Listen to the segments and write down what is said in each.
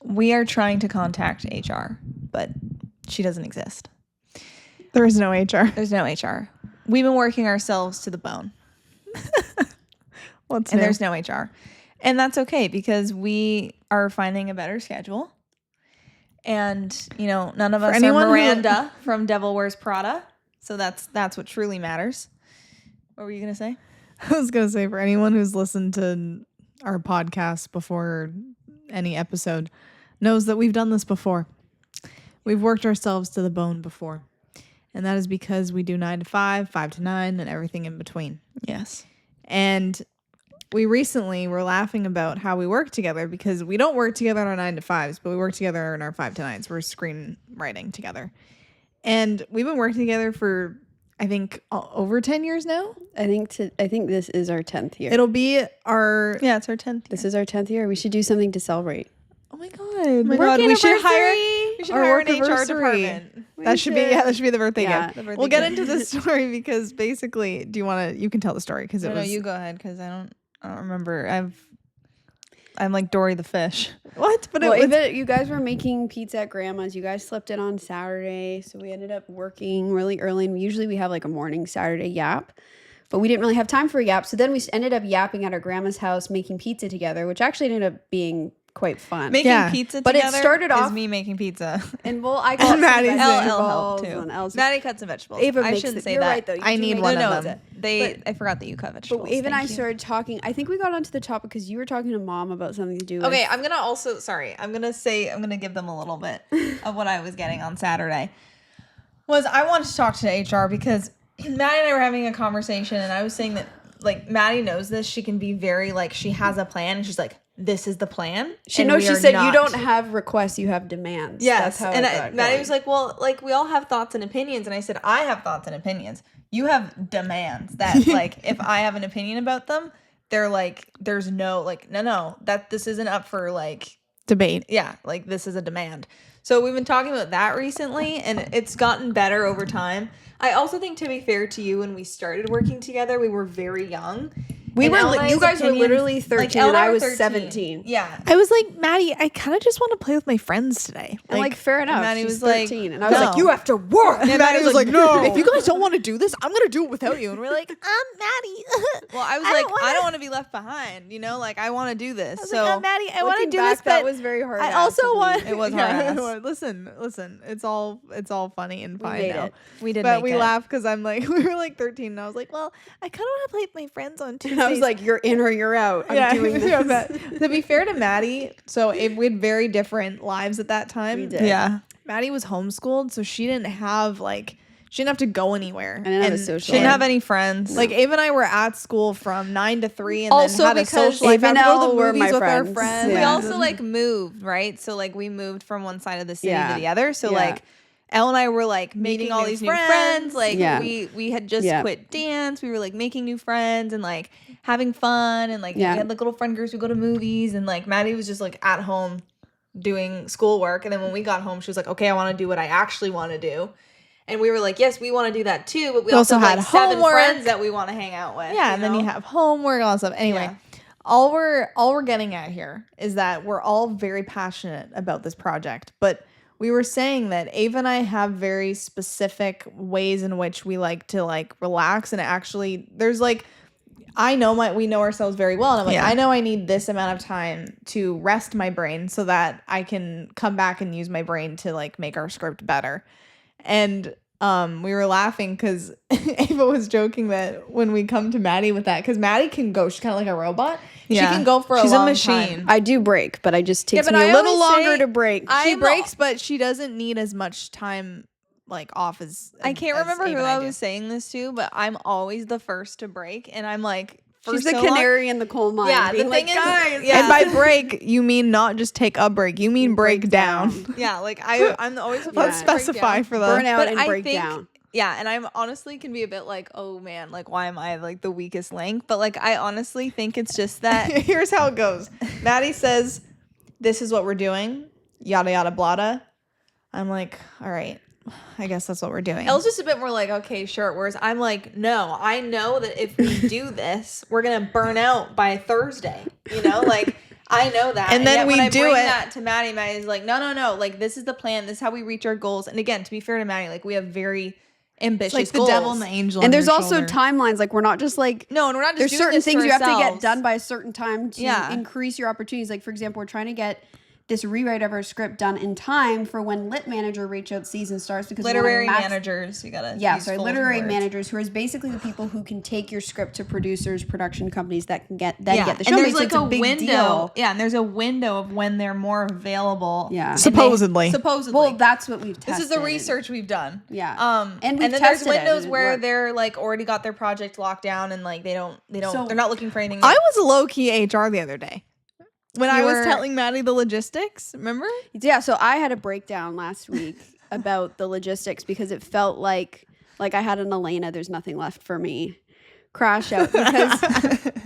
we are trying to contact HR, but she doesn't exist. There is no HR. There's no HR. We've been working ourselves to the bone. What's and new? there's no HR. And that's okay because we are finding a better schedule. And, you know, none of us are Miranda from Devil Wears Prada. So that's what truly matters. What were you going to say? I was going to say, for anyone who's listened to our podcast before any episode knows that we've done this before. We've worked ourselves to the bone before. And that is because we do 9 to 5, 5 to 9, and everything in between. Yes. And we recently were laughing about how we work together because we don't work together on our 9 to 5s, but we work together in our 5 to 9s. We're screenwriting together. And we've been working together for, I think, over 10 years now. I think this is our 10th year. It'll be our... Yeah, it's our 10th year. This is our 10th year. We should do something to celebrate. Oh my God. We should hire an HR department. That should be the birthday gift. The birthday We'll get gift. into this story because basically, you can tell the story because No, you go ahead because I don't remember. I'm like Dory the fish. What? But you guys were making pizza at Grandma's. You guys slept in on Saturday, so we ended up working really early. And usually we have like a morning Saturday yap, but we didn't really have time for a yap. So then we ended up yapping at our grandma's house, making pizza together, which actually ended up being quite fun. Making pizza but together it started off is me making pizza. And I got Maddie's Elle helped too. and Maddie cut some vegetables. Ava I makes shouldn't it. say You're that. right, though. I need one of them. I forgot that you cut vegetables. But Ava and I started talking. I think we got onto the topic because you were talking to Mom about something to do with... Okay, I'm going to give them a little bit of what I was getting on Saturday. I wanted to talk to HR because Maddie and I were having a conversation and I was saying that, like, Maddie knows this. She can be very, like, she has a plan and she's like, this is the plan. She said you don't have requests, you have demands. Yes. That's how Maddie was like, well, like, we all have thoughts and opinions. And I said, I have thoughts and opinions. You have demands that, like, if I have an opinion about them, they're like, there's no, like, no, that this isn't up for, like, debate. Yeah, like, this is a demand. So we've been talking about that recently, and it's gotten better over time. I also think, to be fair to you, when we started working together, we were very young. You guys were literally 13 and I was 17. Yeah. I was like, Maddie, I kind of just want to play with my friends today. And like, fair enough. Maddie She's was like, 13. And I was like, you have to work. And Maddie was like, no. If you guys don't want to do this, I'm going to do it without you. And we're like, Maddie. Well, I was I don't want to be left behind. You know, like, I want to do this. So, Maddie, I want to do this, but that was very hard. I also want. It was hard. Listen. It's all funny and fine now. We did, but we laughed because I'm like, we were like 13, and I was like, well, I kind of want to play with my friends on Tuesdays. And I was like, you're in or you're out. I'm doing this. To be fair to Maddie, so we had very different lives at that time. We did. Yeah. Maddie was homeschooled, so she didn't have to go anywhere. I didn't have a social. She didn't have any friends. Like, Ava and I were at school from 9 to 3 and also then had a social life. Ava and Elle were my with friends. our friends. We Yeah. also, like, moved, right? So, like, we moved from one side of the city to the other. So, Yeah. like, Elle and I were, like, making all these new friends. Like, we had just quit dance. We were, like, making new friends and, like, having fun. And, like, we had, like, little friend groups. We go to movies. And, like, Maddie was just, like, at home doing schoolwork. And then when we got home, she was like, okay, I want to do what I actually want to do. And we were like, yes, we want to do that too. But we also had like 7 friends that we want to hang out with. Yeah, and then you have homework, all that stuff. Anyway, all we're getting at here is that we're all very passionate about this project. But we were saying that Ava and I have very specific ways in which we like to, like, relax. And actually, there's, like, we know ourselves very well. And I'm like, I know I need this amount of time to rest my brain so that I can come back and use my brain to, like, make our script better. And we were laughing because Ava was joking that when we come to Maddie with that, because Maddie can go, she's kind of like a robot. Yeah. She can go for a long machine. I do break, but it just takes me a little longer to break. She breaks, but she doesn't need as much time, like, off as I can't remember who I was saying this to, but I'm always the first to break, and I'm like, she's the canary in the coal mine. Yeah, the thing is, guys. Yeah. And by break, you mean not just take a break. You mean break down. Yeah, like I'm always let's specify for the burnout and breakdown. Yeah, and I'm honestly can be a bit like, oh man, like, why am I, like, the weakest link? But, like, I honestly think it's just that. Here's how it goes. Maddie says, this is what we're doing, yada yada blada. I'm like, all right, I guess that's what we're doing. Elle's just a bit more like, okay, sure. Whereas I'm like, no, I know that if we do this, we're going to burn out by Thursday. You know, like, I know that. And then we do it. That to Maddie. Maddie's like, no. Like, this is the plan. This is how we reach our goals. And again, to be fair to Maddie, like, we have very ambitious goals. It's like goals. the devil and the angel. And there's also timelines. Like, we're not just like, no, and we're not just there's doing certain this things for you have to ourselves. get done by a certain time to increase your opportunities. Like, for example, we're trying to get this rewrite of our script done in time for when Lit Manager Reach Out season starts, because literary managers, you gotta literary managers, who is basically the people who can take your script to producers, production companies that can get the show. And there's like a window. Deal. Yeah, and there's a window of when they're more available. Yeah, supposedly. Well, that's what we've tested. This is the research we've done. Yeah. And then there's windows where they're like already got their project locked down and like they're not looking for anything. I was a low key HR the other day. When I was telling Maddie the logistics, remember? Yeah, so I had a breakdown last week about the logistics because it felt like I had an Elena, there's nothing left for me crash out, because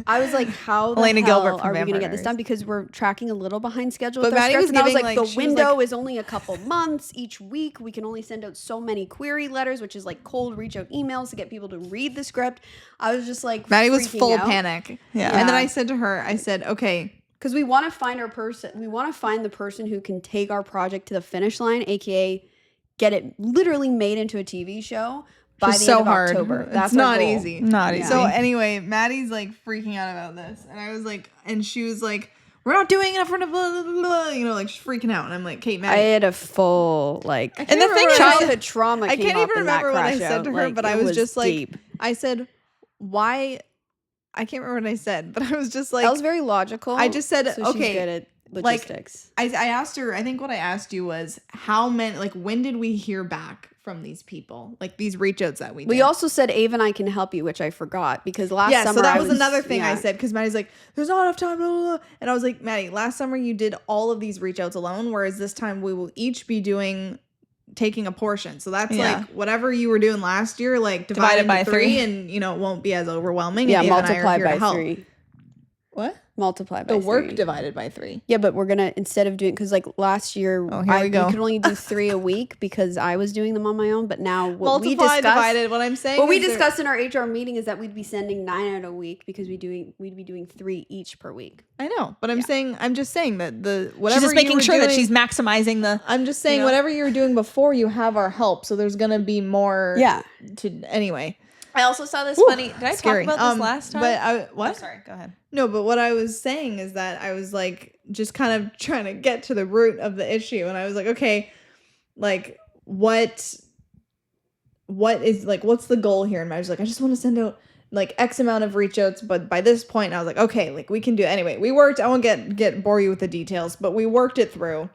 I was like, how the Elena hell Gilbert are we going to get this done? Because we're tracking a little behind schedule. But Maddie was giving, like, the window is only a couple months each week. We can only send out so many query letters, which is like cold reach out emails to get people to read the script. I was just like, Maddie was full out. panic. Yeah. And then I said to her, okay. Because we want to find our person. We want to find the person who can take our project to the finish line, aka get it literally made into a TV show by the end of October. That's not easy. Not easy. So anyway, Maddie's like freaking out about this, and I was like, and she was like, "We're not doing enough for blah, blah, blah, blah," you know, like she's freaking out, and I'm like, "Kate, Maddie." I had a full and the thing is, childhood trauma. I can't even remember what I said to her, like, but I was just deep. like, I said, "Why?" I can't remember what I said, but I was just like, that was very logical. I just said, so okay, she's good at logistics. Like, I asked her, I think what I asked you was how many, like, when did we hear back from these people? Like, these reach outs that we did. We also said, Ava and I can help you, which I forgot because last summer. So that was another thing I said, because Maddie's like, there's not enough time, blah, blah, blah. And I was like, Maddie, last summer you did all of these reach outs alone, whereas this time we will each be taking a portion. So that's like whatever you were doing last year, like divided by 3, and you know, it won't be as overwhelming. Yeah, multiply by 3. What? Multiply by the 3. Work divided by 3. Yeah, but we're gonna, instead of doing, because like last year we could only do 3 a week because I was doing them on my own. But now what we discussed, divided. What I'm saying, what we discussed in our HR meeting is that we'd be sending 9 out a week because we'd be doing 3 each per week. I know, but I'm just saying that the whatever she's just making sure that she's maximizing the. I'm just saying whatever you were doing before, you have our help, so there's gonna be more. Yeah. Anyway. I also saw this funny. Did I scary. talk about this last time? But what? Oh, sorry, go ahead. No, but what I was saying is that I was like just kind of trying to get to the root of the issue, and I was like, okay, like what is like what's the goal here? And I was like, I just want to send out like X amount of reach outs, but by this point, I was like, okay, like we can do it. Anyway, we worked. I won't bore you with the details, but we worked it through.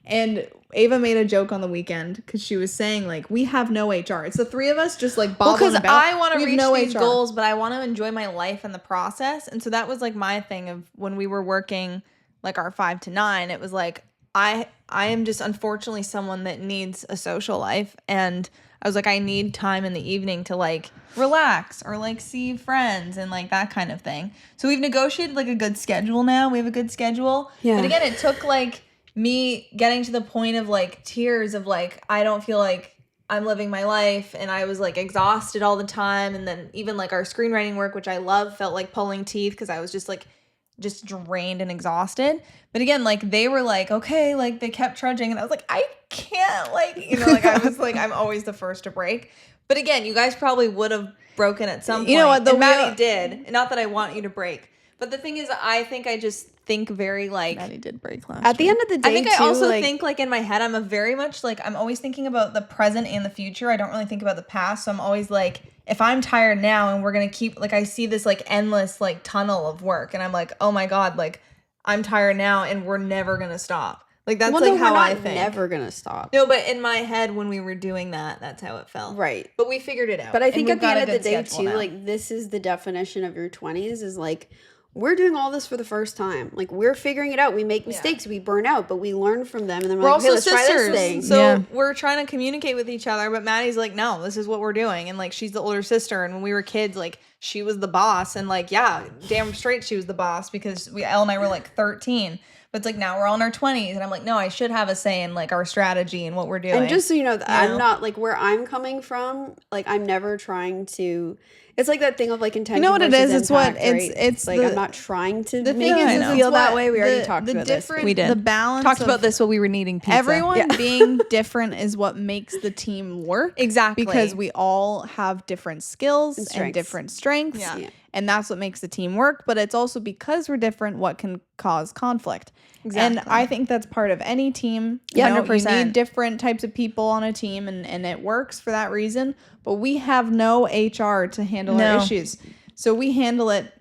And Ava made a joke on the weekend because she was saying, like, we have no HR. It's the 3 of us just, like, bobbling about. Because I want to reach these goals, but I want to enjoy my life in the process. And so that was, like, my thing of when we were working, like, our 5 to 9. It was, like, I am just, unfortunately, someone that needs a social life. And I was, like, I need time in the evening to, like, relax or, like, see friends and, like, that kind of thing. So we've negotiated, like, a good schedule now. We have a good schedule. Yeah. But, again, it took, like, me getting to the point of like tears of like I don't feel like I'm living my life, and I was like exhausted all the time, and then even like our screenwriting work, which I love, felt like pulling teeth because I was just drained and exhausted. But again, like they were like, okay, like they kept trudging, and I was like, I can't, like, you know, like I was like, I'm always the first to break. But again, you guys probably would have broken at some point. You know what? And Maddie did. Not that I want you to break, but the thing is, I think I just think very like Maddie did break last at the end of the day. I think I also think like in my head I'm a very much like I'm always thinking about the present and the future. I don't really think about the past. So I'm always like, if I'm tired now and we're gonna keep like, I see this like endless like tunnel of work, and I'm like, oh my god, like I'm tired now and we're never gonna stop. Like that's like how I think. Never gonna stop. No, but in my head when we were doing that, that's how it felt. Right. But we figured it out. But I think at the end of the day too, like this is the definition of your 20s is like, we're doing all this for the first time. Like we're figuring it out. We make mistakes. We burn out, but we learn from them. And then we're like, also hey, let's try this thing. So we're trying to communicate with each other. But Maddie's like, no, this is what we're doing. And like, she's the older sister. And when we were kids, like she was the boss. And like, yeah, damn straight she was the boss because Elle and I were like 13. But it's like now we're all in our 20s, and I'm like, no, I should have a say in like our strategy and what we're doing. And just so you know, I'm not like where I'm coming from. Like I'm never trying to. It's like that thing of like intention. You know what it is? Impact, It's what right? it's like I'm not trying to make it feel that way. We already talked about this. We did. The balance. Talked about this while we were kneading pizza. Everyone being different is what makes the team work. Exactly. Because we all have different skills and different strengths. Yeah. And that's what makes the team work. But it's also because we're different what can cause conflict. Exactly. And I think that's part of any team. Yeah, You know, 100%. you need different types of people on a team, and it works for that reason. But we have no HR to handle our issues. So we handle it.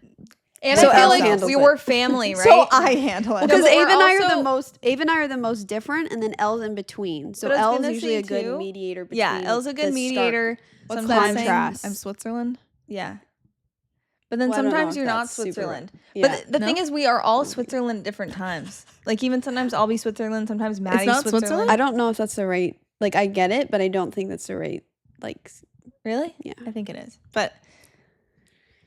And So I feel Elle like handles we it. were family, right? So I handle it. Because but Ava we're and I are also- the most different, and then Elle's in between. So But I was Elle's gonna usually say a good too- mediator between. Yeah, Elle's a good the mediator. What's Sometimes- that saying? contrast. I'm Switzerland. Yeah. But then Well, I don't know sometimes if you're not that's super Switzerland. right. But the thing is, we are all Switzerland at different times. Like even sometimes I'll be Switzerland, sometimes Maddie's not Switzerland. Switzerland? I don't know if that's the right. Like I get it, but I don't think that's the right. Like Really? Yeah. I think it is. But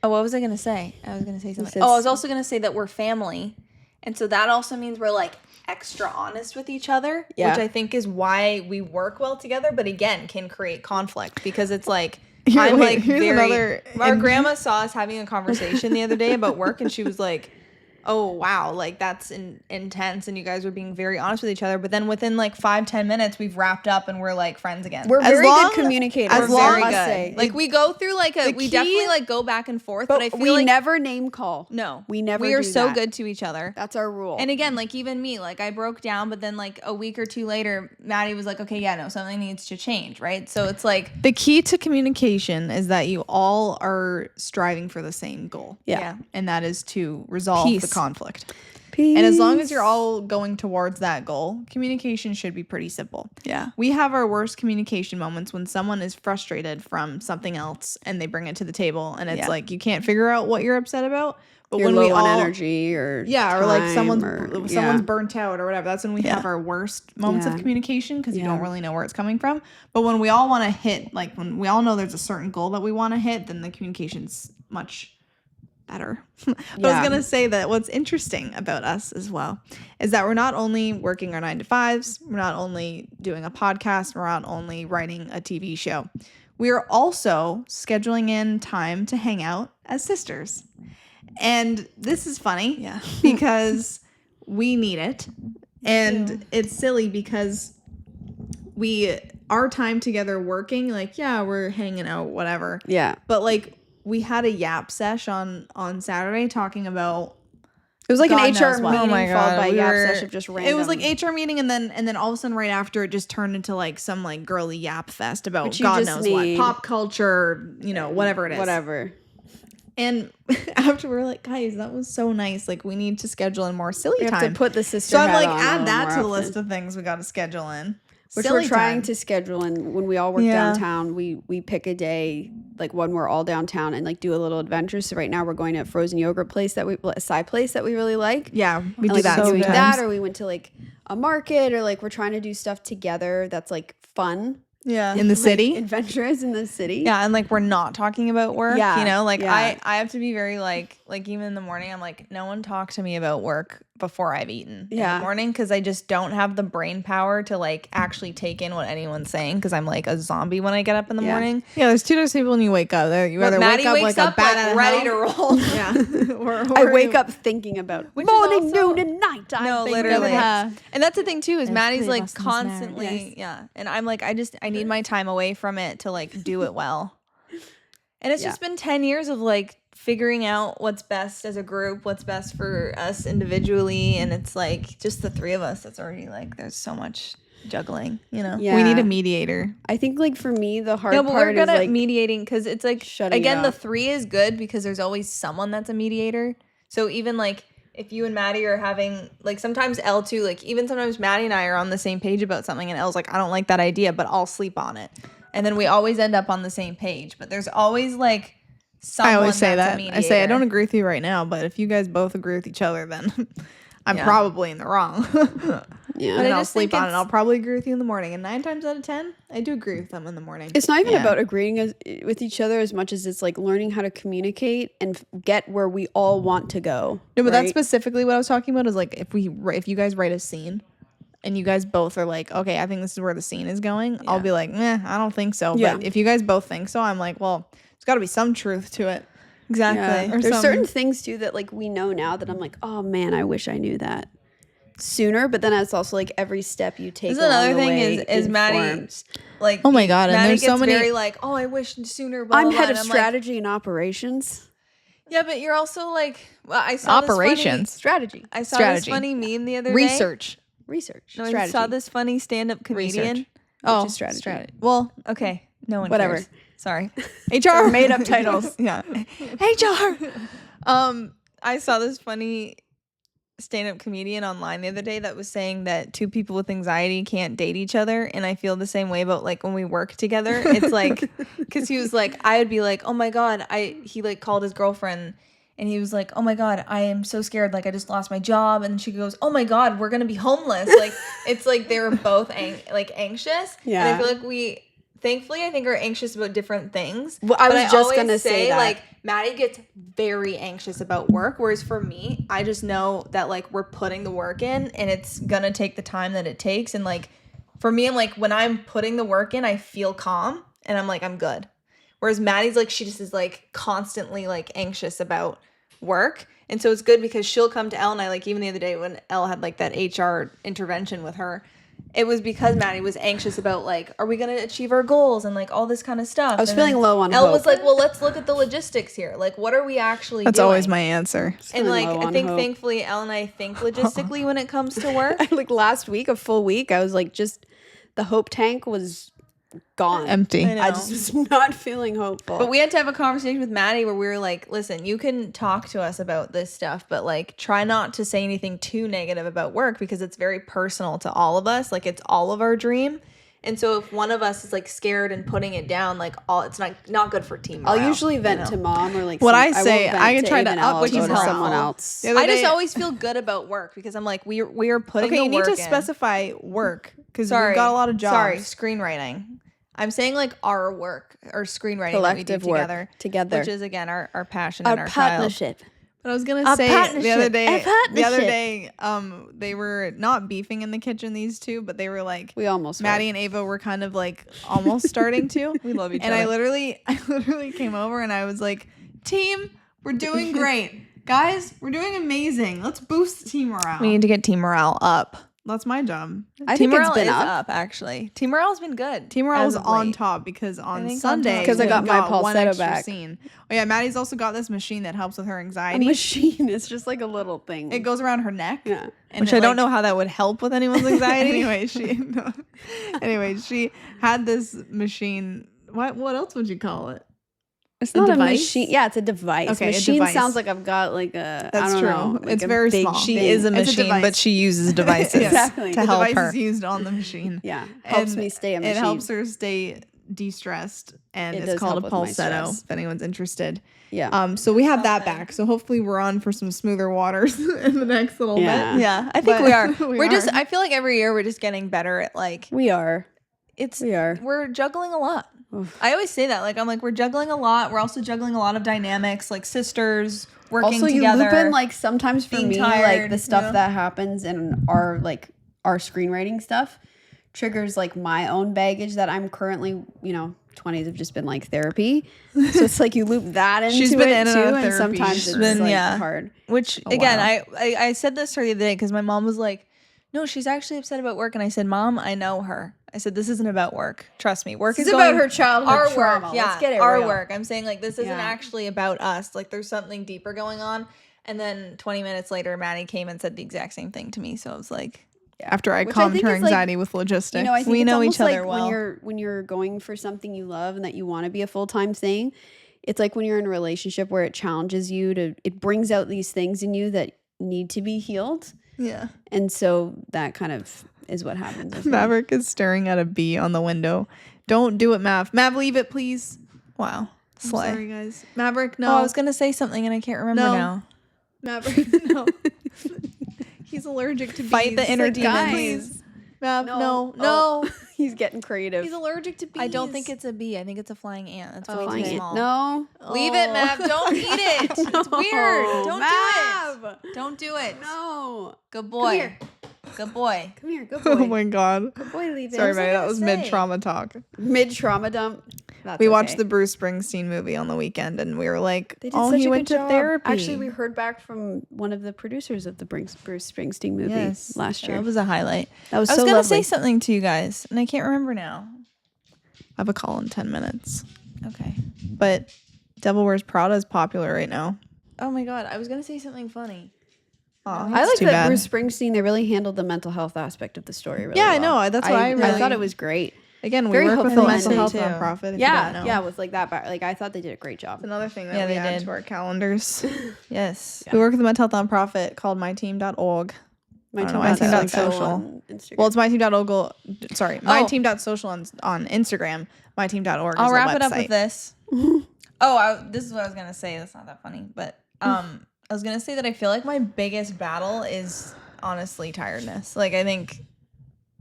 what was I gonna say? I was gonna say something. said Oh, I was also gonna say that we're family. And so that also means we're like extra honest with each other, Yeah. which I think is why we work well together, but again can create conflict because it's like Here- I'm wait, like here's very another- our grandma saw us having a conversation the other day about work and she was like, oh wow, like that's intense and you guys were being very honest with each other, but then within like 5-10 minutes we've wrapped up and we're like friends again. we're As very long- good communicators. as We're long- very I must good. say. Like we go through like The we key- definitely like go back and forth, but I feel we like never name call. no, we never we are do so that. good to each other. That's our rule. And again, like even me, like I broke down, but then like a week or two later, Maddie was like, okay, yeah, no, something needs to change, right? So it's like, The key to communication is that you all are striving for the same goal. Yeah. And that is to resolve Peace. the conflict. Peace. And as long as you're all going towards that goal, communication should be pretty simple. yeah, We have our worst communication moments when someone is frustrated from something else and they bring it to the table and it's Yeah. like you can't figure out what you're upset about. But you're when low we on all energy or or like time someone's yeah. burnt out or whatever. That's when we have our worst moments Yeah. of communication because you Yeah. don't really know where it's coming from. But when we all want to hit, like when we all know there's a certain goal that we want to hit, then the communication's much better. But I Yeah. was gonna say that what's interesting about us as well is that we're not only working our 9-to-5s, we're not only doing a podcast, we're not only writing a TV show. We are also scheduling in time to hang out as sisters. And this is funny because we need it. And it's silly because our time together working, like, yeah, we're hanging out, whatever. Yeah. But like we had a yap sesh on Saturday talking about It was like God an HR knows what. meeting Oh my followed God, by a we yap were- session of just random. it was like HR meeting and then all of a sudden right after it just turned into like some like girly yap fest about Which you God just knows what, need. pop culture, whatever it is. whatever. And after we were like, guys, that was so nice. Like we need to schedule in more silly We have time. to put the sister So I'm hat like, on a add little that more to the often. list of things we got to schedule in. Which Silly we're trying time. to schedule, and when we all work Yeah. downtown, we pick a day like when we're all downtown and like do a little adventure. So right now we're going to a frozen yogurt place a side place that we really like. Yeah, we And, do like, that we're doing sometimes. that, or we went to like a market, or like we're trying to do stuff together that's like fun, yeah, in the city. adventurous in the city. yeah, and like we're not talking about work. Yeah, Like yeah. I have to be very like even in the morning, I'm like, no one talk to me about work before I've eaten in Yeah. the morning because I just don't have the brain power to like actually take in what anyone's saying because I'm like a zombie when I get up in the Yeah. morning. Yeah, there's two types of people when you wake up. You But either Maddie wake up wakes like a up bat like out of ready hell. to roll. Yeah. I wake up thinking about Which is morning, also- noon, and night. I'm No, thinking literally. about- And that's the thing too is Maddie's three of like us in this marriage. constantly and I'm like I need my time away from it to like do it well. And it's just been 10 years of like figuring out what's best as a group, what's best for us individually, and it's like just the three of us. That's already like there's so much juggling, Yeah. We need a mediator. I think like for me the hard No, but part we're good is at like mediating because it's like shutting it again the off. 3 is good because there's always someone that's a mediator. So even like if you and Maddie are having like sometimes Elle too, like even sometimes Maddie and I are on the same page about something and Elle's like, I don't like that idea, but I'll sleep on it. And then we always end up on the same page. But there's always like someone I always say that's that. a I say I mediator. don't agree with you right now, but if you guys both agree with each other, then I'm Yeah. probably in the wrong. Yeah. And I'll sleep on it. I'll probably agree with you in the morning. And 9 times out of 10, I do agree with them in the morning. It's not even about agreeing with each other as much as it's like learning how to communicate and get where we all want to go. No, but that's specifically what I was talking about is like if you guys write a scene and you guys both are like, okay, I think this is where the scene is going. I'll be like, I don't think so. But if you guys both think so, I'm like, well, there's got to be some truth to it. Exactly. Yeah. There's certain things too that like we know now that I'm like, oh man, I wish I knew that sooner. But then it's also like every step you take. Another thing is Maddie, like, oh my god, Maddie and there's gets so many. Very like, oh, I wish sooner. Blah, I'm blah, head of strategy and operations. Yeah, but you're also like, well, I saw operations strategy. I saw this funny meme the other day. Research. No, strategy. I saw this funny stand-up comedian. Research. Which is strategy. Well, okay, no one whatever. Cares. Sorry. HR made up titles. Yeah. HR. I saw this funny stand-up comedian online the other day that was saying that 2 people with anxiety can't date each other, and I feel the same way about like when we work together. It's like, because he was like, I would be like, oh my god, he like called his girlfriend. And he was like, oh my god, I am so scared. Like, I just lost my job. And she goes, oh my god, we're going to be homeless. Like, it's like they were both anxious. Yeah. And I feel like thankfully, I think are anxious about different things. Well, I was just going to say that. Like, Maddie gets very anxious about work. Whereas for me, I just know that, like, we're putting the work in and it's going to take the time that it takes. And, like, for me, I'm like, when I'm putting the work in, I feel calm. And I'm like, I'm good. Whereas Maddie's like, she just is like constantly like anxious about work. And so it's good because she'll come to Elle and I, like even the other day when Elle had like that HR intervention with her, it was because Maddie was anxious about like, are we going to achieve our goals and like all this kind of stuff. I was feeling low on Elle hope. was like, well, let's look at the logistics here. Like, what are we actually That's doing? always my answer. And like, I think thankfully Elle and I think logistically when it comes to work. Like last week, a full week, I was like, just the hope tank was gone, empty. I just was not feeling hopeful. But we had to have a conversation with Maddie where we were like, listen, you can talk to us about this stuff, but like try not to say anything too negative about work because it's very personal to all of us. Like it's all of our dream. And so if one of us is like scared and putting it down, like it's not good for team morale. I'll usually vent to mom or like what I say. I can try to up which is someone else. I just always feel good about work because I'm like we are putting the work in. Okay, you need to specify work because we've got a lot of jobs. Sorry, screenwriting. I'm saying like our work, our screenwriting collective that we do together, which is again our passion and our partnership. Child. But I was gonna say the other day, they were not beefing in the kitchen, these two, but they were like, Maddie and Ava were kind of like almost starting to. We love each other. And I literally came over and I was like, team, we're doing great, guys, we're doing amazing. Let's boost team morale. We need to get team morale up. That's my job. I think it's been up actually. Team morale's been good. Team morale's on top because on Sunday because I got my falsetto back. Scene. Oh yeah, Maddie's also got this machine that helps with her anxiety. A machine. It's just like a little thing. It goes around her neck. Yeah. Which I don't know how that would help with anyone's anxiety. Anyway, she had this machine. What else would you call it? It's not a machine. Yeah, it's a device. Okay, machine sounds like I've got like a. That's true. Know, like it's very small. She is a machine, but she uses devices exactly to help her. The device is used on the machine. Yeah, helps me stay a machine. It helps her stay de-stressed, and it's called a falsetto. If anyone's interested. Yeah. So we have that back. So hopefully we're on for some smoother waters in the next little bit. Yeah, I think we are. We're just. I feel like every year we're just getting better at like. We are. We're juggling a lot. Oof. I always say that. Like, I'm like, we're juggling a lot. We're also juggling a lot of dynamics, like sisters working together. Also, you loop in, like, sometimes for me, tired, like, the stuff that happens in our screenwriting stuff triggers, like, my own baggage that I'm currently, 20s have just been, like, therapy. So it's like you loop that into She's been it, in too, and and sometimes it's, like, hard. Which, again, I said this to her the other day because my mom was like, no, she's actually upset about work. And I said, Mom, I know her. I said, this isn't about work. Trust me. Work is about her childhood trauma. Work. Yeah, let's get it our real. work. I'm saying, like, this isn't actually about us. Like, there's something deeper going on. And then 20 minutes later, Maddie came and said the exact same thing to me. So I was like, after I calmed her anxiety with logistics. I think we know each other like well. When you're going for something you love and that you want to be a full-time thing, it's like when you're in a relationship where it challenges you it brings out these things in you that need to be healed. Yeah. And so that kind of is what happens. Maverick is staring at a bee on the window. Don't do it, Mav. Mav, leave it, please. Wow. Slay. I'm sorry, guys. Maverick, no. Oh, I was going to say something and I can't remember now. Maverick, no. He's allergic to bees. Fight the inner demons. Please. No. He's getting creative. He's allergic to bees. I don't think it's a bee. I think it's a flying ant. That's way too small. No. Leave it, Mav. Don't eat it. It's weird. Don't do it. Don't do it. No. Good boy. Good boy. Come here. Good boy. Oh my god. Good boy, leave it. Sorry, Maddie. That was mid-trauma talk. Mid-trauma dump. That's We watched the Bruce Springsteen movie on the weekend, and we were like, "Oh, he went to therapy." Actually, we heard back from one of the producers of the Bruce Springsteen movie last year. That was a highlight. That was I so was gonna lovely. say something to you guys, and I can't remember now. I have a call in 10 minutes. Okay. But Devil Wears Prada is popular right now. Oh my god, I was gonna say something funny. Aw, I like too that bad. Bruce Springsteen. They really handled the mental health aspect of the story. Really Yeah, I well. know. That's why I thought it was great. Again, we Very work with a hopeful mental health ending, too. nonprofit. If you don't know. Yeah, with like that. Like I thought they did a great job. It's another thing that Yeah, we they add did. to our calendars. Yes. We work with a mental health nonprofit called myteam.org. My I don't know team why I said it like social that. on Instagram. Well, it's myteam.org. Sorry, myteam.social on Instagram. Myteam.org. I'll is wrap the it up website. with this. This is what I was gonna say. That's not that funny, but I was gonna say that I feel like my biggest battle is honestly tiredness. Like I think,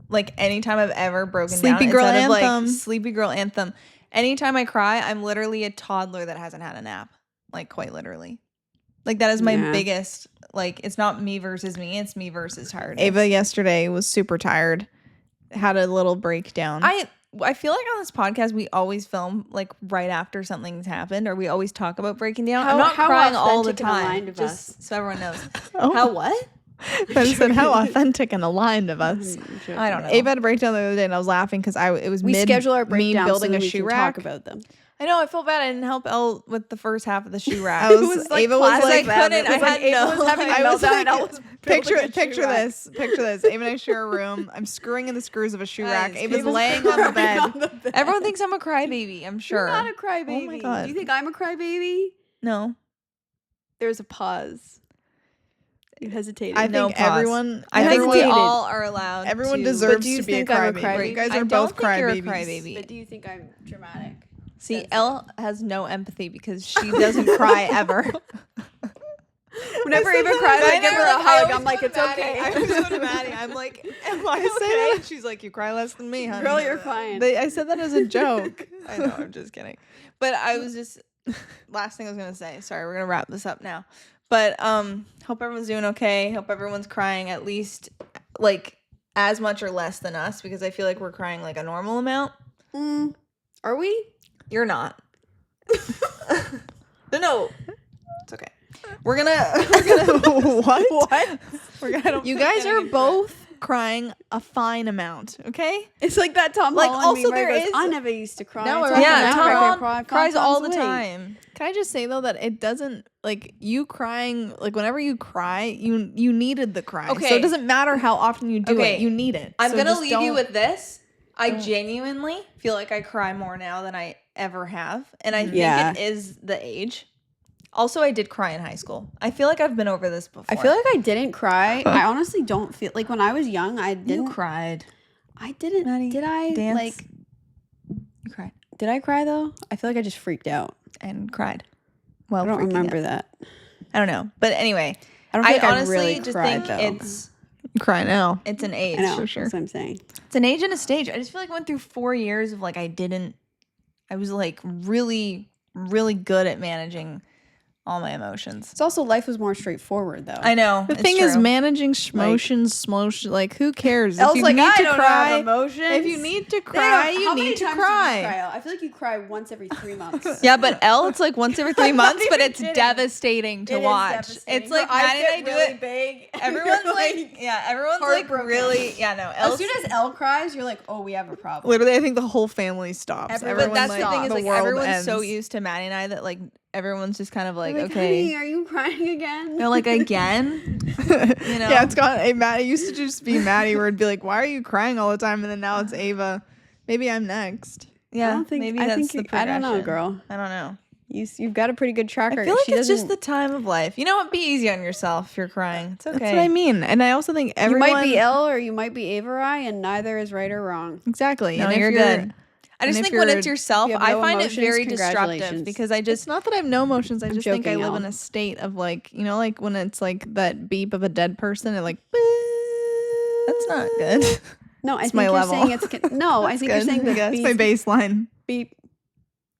like anytime I've ever broken Sleepy down, girl instead of, anthem. like sleepy girl anthem. Anytime I cry, I'm literally a toddler that hasn't had a nap. Like quite literally. Like that is my biggest. Like it's not me versus me. It's me versus tiredness. Ava yesterday was super tired. Had a little breakdown. I feel like on this podcast we always film like right after something's happened, or we always talk about breaking down. I'm not crying all the time, just so everyone knows. Oh. How what? I said how authentic and aligned of us. I don't know. Ava had a breakdown the other day, and I was laughing because it was we schedule our me breakdowns building so a we shoe can rack. talk about them. I know. I felt bad. I didn't help Elle with the first half of the shoe rack. Ava was like, I couldn't. I had no. I was like, picture this. this. Ava and I share a room. I'm screwing in the screws of a shoe rack. Guys, Ava's laying on the bed. Everyone thinks I'm a crybaby. I'm sure. You're not a crybaby. Oh my God. Do you think I'm a crybaby? No. There's a pause. You hesitated. I No think pause. everyone. I think we hesitated. all are allowed. Everyone to, deserves But do you to be a think I'm a crybaby. crybaby? You guys I are don't both think you're a crybabies. crybaby. But do you think I'm dramatic? See, That's Elle has no empathy because she doesn't cry ever. Whenever Ava cries, I give her a hug. I'm like, it's okay. I always go to Maddie. I'm like, am I okay? And she's like, you cry less than me, honey. Girl, you're fine. I said that as a joke. I know, I'm just kidding. But I was just last thing I was gonna say. Sorry, we're gonna wrap this up now. But hope everyone's doing okay. Hope everyone's crying at least like as much or less than us, because I feel like we're crying like a normal amount. Are we? You're not. No, it's okay. We're gonna What? We're gonna. You guys are both crying a fine amount, okay? It's like that Tom Like, Holland also meme where there he goes, is- I never used to cry. No, It's we're- like Yeah, an Tom African Holland cry cries all the comes away. time. Can I just say though that it doesn't like you crying like whenever you cry you needed the cry. Okay. So it doesn't matter how often you do Okay. it. You need it. I'm So gonna just leave you don't- with this. I genuinely feel like I cry more now than I ever have, and I think Yeah. it is the age. Also, I did cry in high school. I feel like I've been over this before. I feel like I didn't cry. I honestly don't feel like when I was young, I you didn't. cried. I didn't. Maddie, Did I dance. like? You cried Did I cry though? I feel like I just freaked out. and cried. Well, I don't freaking remember out. that. I don't know, but anyway, I don't think I honestly really just cried, think though. You cry now. it's an age. I know. for sure. That's what I'm saying. It's an age and a stage. I just feel like I went through 4 years of like I was like really, really good at managing all my emotions. It's also life was more straightforward though. I know. The it's thing is true. managing schmotions, like who cares? Elle's if you like, need I to don't cry, have emotions. if you need to cry, you need to cry. I feel like you cry once every 3 months. Yeah, but Elle, it's like once every 3 months, but even it's kidding. devastating to It is watch. devastating. It's like Her eyes Maddie and I get do really it. big. Everyone's You're like, yeah, everyone's like heartbroken. really, yeah, no. As Elle's, soon as Elle cries, you're like, oh, we have a problem. Literally, I think the whole family stops. but that's the thing is like world everyone's so ends. used to Maddie and I that like everyone's just kind of like, Like, okay, honey, are you crying again? they're like again. You know? Yeah, it's gone. Hey, Maddie used to just be Maddie, where it'd be like, "Why are you crying all the time?" And then now it's Ava. Maybe I'm next. Yeah, I don't think. maybe I that's think. the I don't know, progression. girl. I don't know. You've got a pretty good track record. I feel like She it's just doesn't- the time of life. You know what? Be easy on yourself if you're crying. It's okay. That's what I mean. And I also think You everyone might be Elle or you might be Avery, and neither is right or wrong. exactly. No, and if you're good. I just think when it's yourself, I find it very disruptive because it's not that I have no emotions. I just think I live in a state of like, you know, like when it's like that beep of a dead person, it like, that's not good. No, I think you're saying it's I think you're saying that's my baseline beep.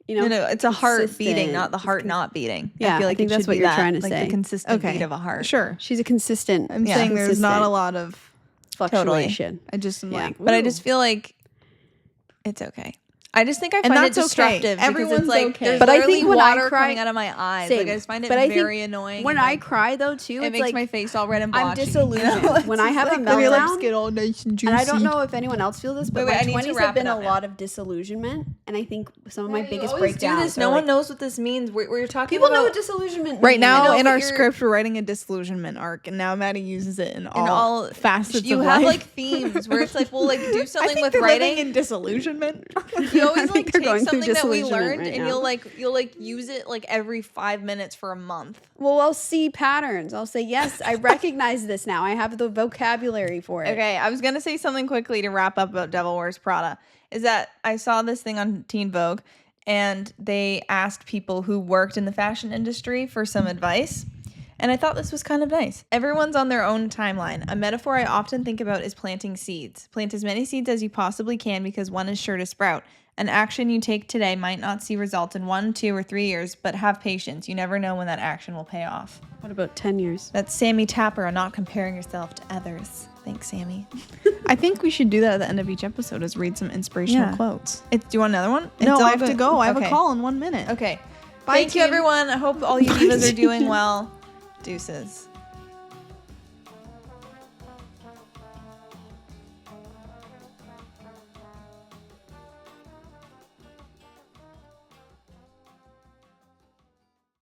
You know, no, it's a heart beating, not the heart not beating. Yeah, I feel like think that's what you're trying to say. The consistent beat of a heart. Sure, she's a consistent. I'm saying there's not a lot of fluctuation. I just am like, but I just feel like it's okay. I just think I find it disruptive. Everyone's it's like, okay. But I think when water coming out of my eyes, same. Like I just find it very annoying. When I cry though too, it it's makes like my face all red and blotchy. I'm disillusioned. When I have a meltdown, your lips get all nice and juicy. And I don't know if anyone else feels this, but my 20s have been a lot of disillusionment, and I think some of my biggest breakdowns. No one knows what this means. We're talking. People know what disillusionment right now in our script. We're writing a disillusionment arc, and now Maddie uses it in all facets of life. You have like themes where it's like, well, like do something with writing in disillusionment. You always like take something that we learned and you'll like use it like every 5 minutes for a month. Well, I'll see patterns. I'll say, yes, I recognize this now. I have the vocabulary for it. Okay, I was gonna say something quickly to wrap up about Devil Wears Prada. Is that I saw this thing on Teen Vogue, and they asked people who worked in the fashion industry for some advice. And I thought this was kind of nice. Everyone's on their own timeline. A metaphor I often think about is planting seeds. Plant as many seeds as you possibly can because one is sure to sprout. An action you take today might not see results in 1, 2, or 3 years, but have patience. You never know when that action will pay off. What about 10 years? That's Sammy Tapper on not comparing yourself to others. Thanks, Sammy. I think we should do that at the end of each episode is read some inspirational quotes. Do you want another one? No, I have to go. I have a call in 1 minute. Okay. Bye, Thank you, everyone. I hope all you divas are doing well. Deuces.